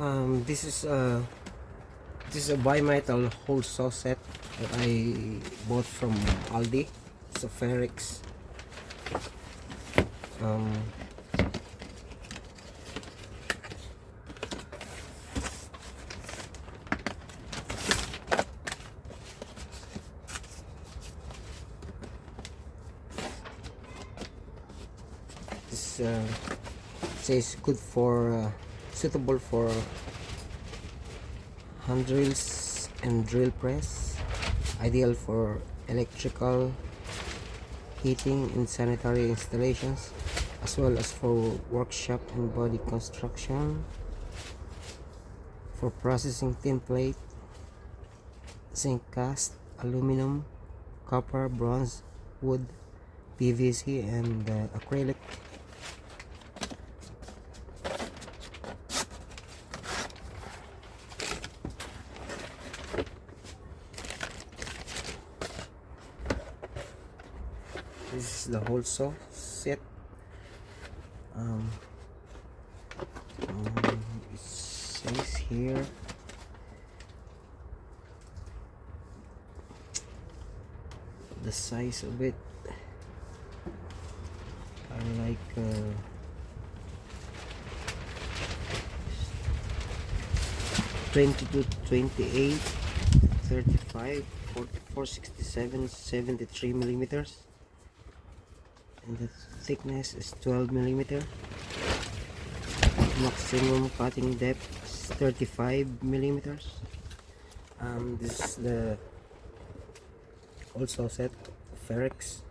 This is a bimetal hole saw set that I bought from Aldi. It's a Ferrex. Um, this says good for suitable for hand drills and drill press, ideal for electrical, heating and sanitary installations, as well as for workshop and body construction, for processing tin plate, zinc cast, aluminum, copper, bronze, wood, PVC and acrylic. This is the whole saw set. It says here the size of it are like 20 to 28, 35, 44, 67, 73 millimeters, and the thickness is 12 millimeter. Maximum cutting depth is 35 millimeters. This is the also set Ferrex.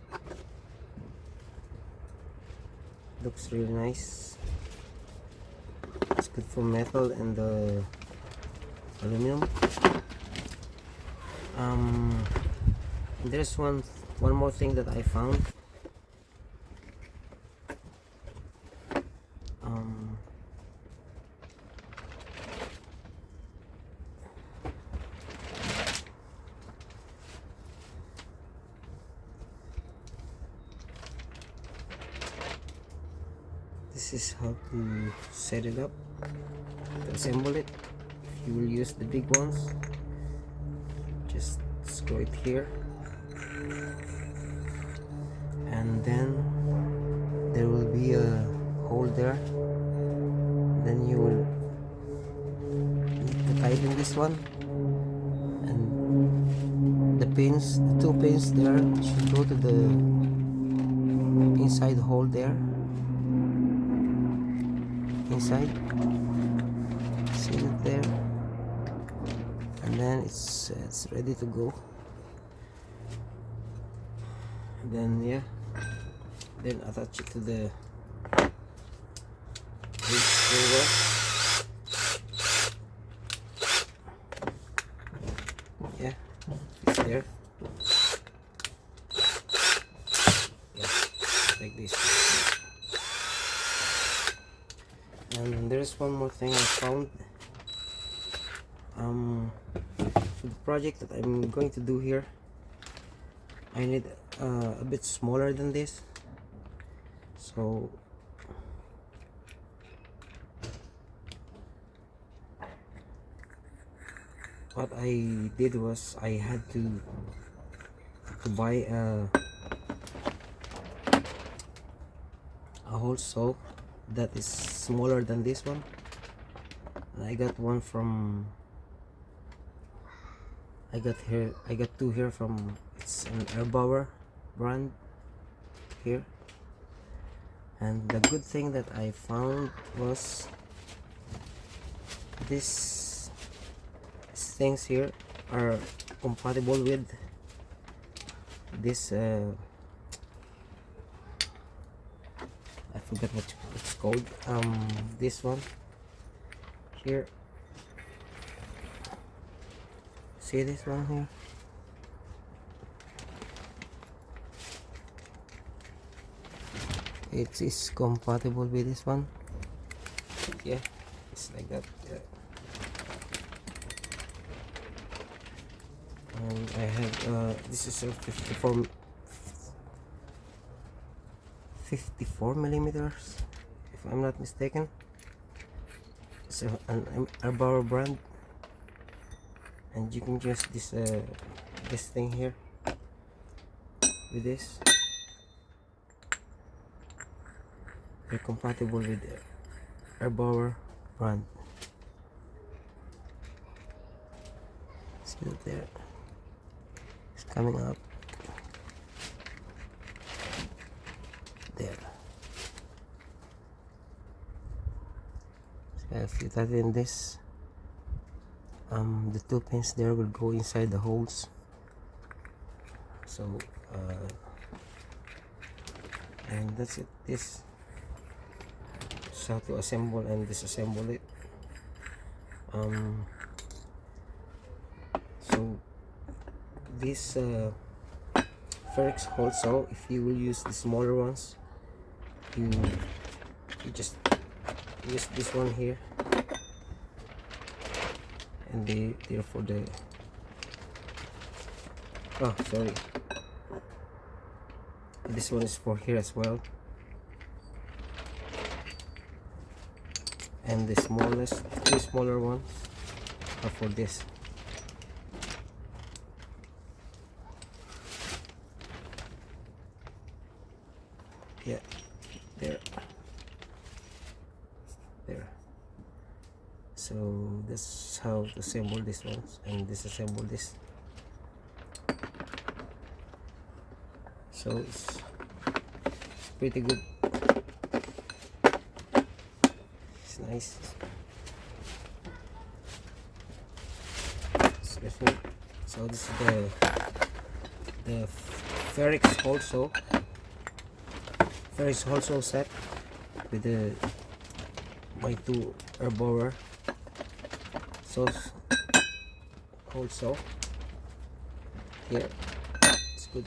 Looks really nice. It's good for metal and aluminum. There's one more thing that I found. This is how to set it up, to assemble it. If you will use the big ones, just screw it here, and then there will be a hole there. Then you will need to tighten this one, and the two pins there should go to the inside hole there. Inside, see it there, and then it's ready to go. Then then attach it to the screw. It's there. Like this. And there's one more thing I found. For the project that I'm going to do here, I need a bit smaller than this. So what I did was I had to buy a hole saw that is smaller than this one, and I got two here from, it's an Erbauer brand here. And the good thing that I found was these things here are compatible with this I forgot what it's called. This one here. See this one here? It is compatible with this one. Yeah, it's like that. Yeah. And I have this is a 54 millimeters, if I'm not mistaken. It's an Erbauer brand, and you can use this thing here with this. They're compatible with the Erbauer brand. See that there? It's coming up there. So if you type in this, the 2 pins there will go inside the holes. So and that's it. This is how to assemble and disassemble it. So this Ferrex also, if you will use the smaller ones, you just use this one here, and they're for the sorry, this one is for here as well, and the smallest, 2 smaller ones are for this. Yeah, there. So that's how to assemble this ones and disassemble this. So it's pretty good. It's nice. So this is the Ferrex also set with my 2 Erbauer sauce also here. It's good.